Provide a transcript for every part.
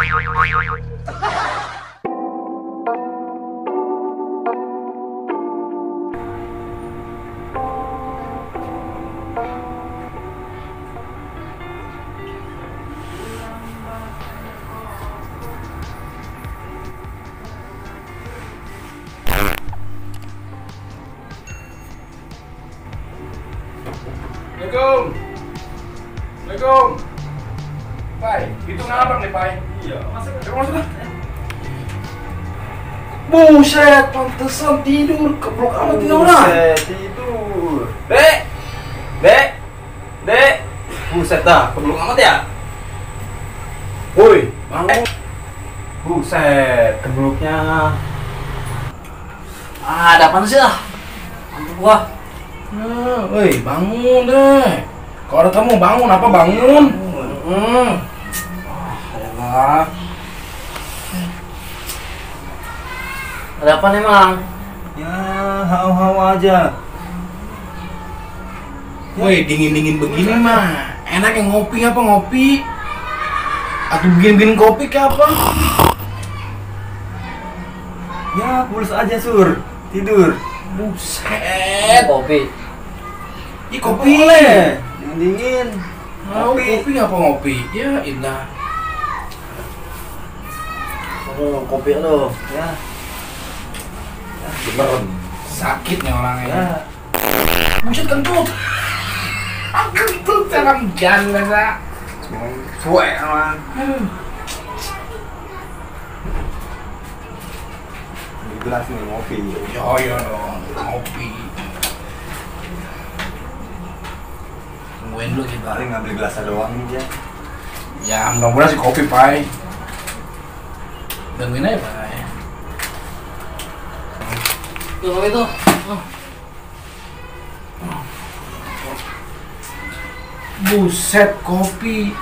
Assalamualaikum. Assalamualaikum. Pai, itu ngabrak nih, Pai. Iya, masuk. Masuk lah. Buset, pantesan tidur keblok amat ini orang. Buset, tidur. Dek. Buset dah, keblok amat ya. Woi, bangun. Buset, kebloknya. Ada apaan sih lah? Mantu gua. Nah, woi, bangun deh. Kalau ada tamu bangun, apa bangun? Ayolah. Ada apa nih, Mang? Ya, hau-hau aja. Woi, dingin-dingin begini mah. Enak yang ngopi apa ngopi? Atau bikin kopi ke apa? Ya, pulas aja, Sur. Tidur. Buset. Kopi. Ih, kopi. Boleh. Dingin. Kopi apa ngopi? Ya, indah. Kopi lo. Ya. Beneran sakit nih orangnya. Ya. Buset kentut. Kentut jangan jangan lah. Suwe emang. Di gelas nih ngopi. Yo dong, ngopi. Tungguin dulu kita. Paling ngambil gelasnya doang nih ya. Ya, mudah-mudahan sih kopi, Pai. Tungguin aja, Pai. Tuh, kopi tuh. Buset, kopi.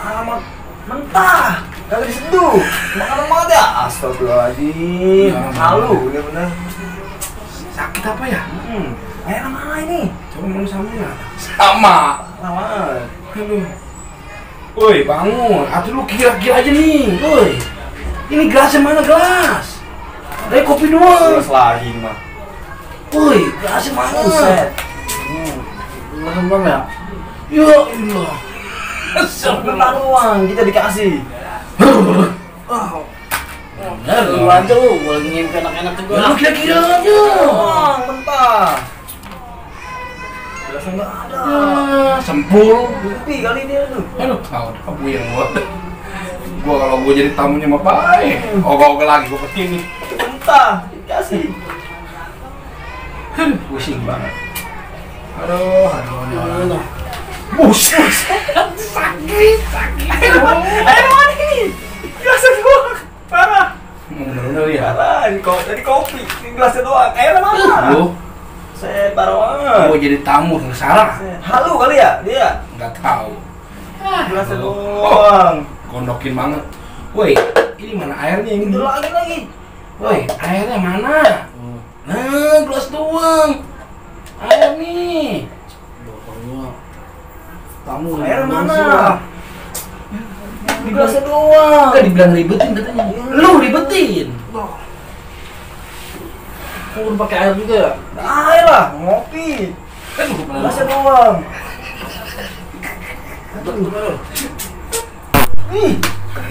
Amat mentah. Kagak diseduh. Makanan banget ya. Astagfirullahaladzim. Ya, Halu, bener-bener. Sakit apa ya? Air mana ini? Coba mau sama ya? Sama. Lama. Aduh. Woi, bangun. Atuh lu kira-kira aja nih. Woi. Ini gelasnya mana gelas? Dari kopi doang. Terus lagi mah. Woi, gelasnya mana? Buset. Belum ya? Ya Allah. Sebentar doang kita dikasih. Bener, lu aja lu. Gua lagi ngimpi enak-enak juga. Lu kira-kira aja. Doang, mentah. Gelasnya nggak ada. Sempul. Mimpi kali dia tuh. Aduh, kamu yang gua. Gua kalau gua jadi tamunya mah baik. Ogah-ogah lagi gua kesini. Mentah, dikasih. Pusing banget. Aduh. Buset. Sakit. Air mana ini? Gelasnya doang. Parah. Bener-bener ya. Parah, dari kopi. Ini gelasnya doang. Air mana? Lu, Set, parah banget. gua jadi tamu yang salah. Set. Halu kali ya dia. Nggak tahu. Gelasnya doang. Gondokin banget. Woi, ini mana airnya ini? Itu lagi. Woi, airnya mana? Nah, gelas doang. Air nih. Botolnya. Kamu Air yang mana? sih, Gelasnya doang. Enggak dibilang ribetin katanya. Lu ribetin. Kamu udah pakai air juga ya? Air lah, ngopi. Kan gua pernah Gelasnya doang. Ih,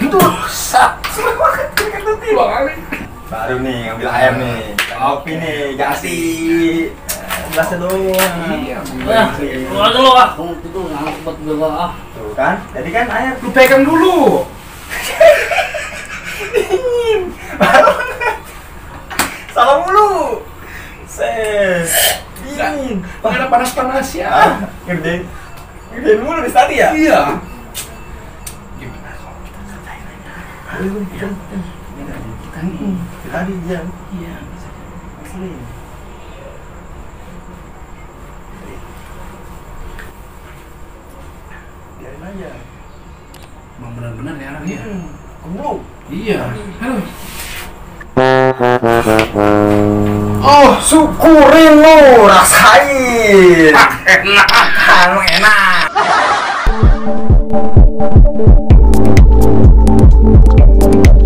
itu sak. Dua kali. baru nih ngambil air nih. Kopi nih, kasih. Gelasnya doang. Iya, Nah, lu aja lu ah. Kamu itu ngangkut juga ah. Tuh kan, jadi kan air lu pegang dulu. dingin. Salah mulu. Dingin. Nggak ada panas-panas ya. Gedein mulu di tadi ya? Iya. Gimana kalau kita ceritain aja? Kita nih, tadi jam. Iya. Asli. Biarin aja. Emang benar-benar ya anaknya. Kumpul. Iya. Aduh. Oh, syukurin lu, rasain. Enak. Bye.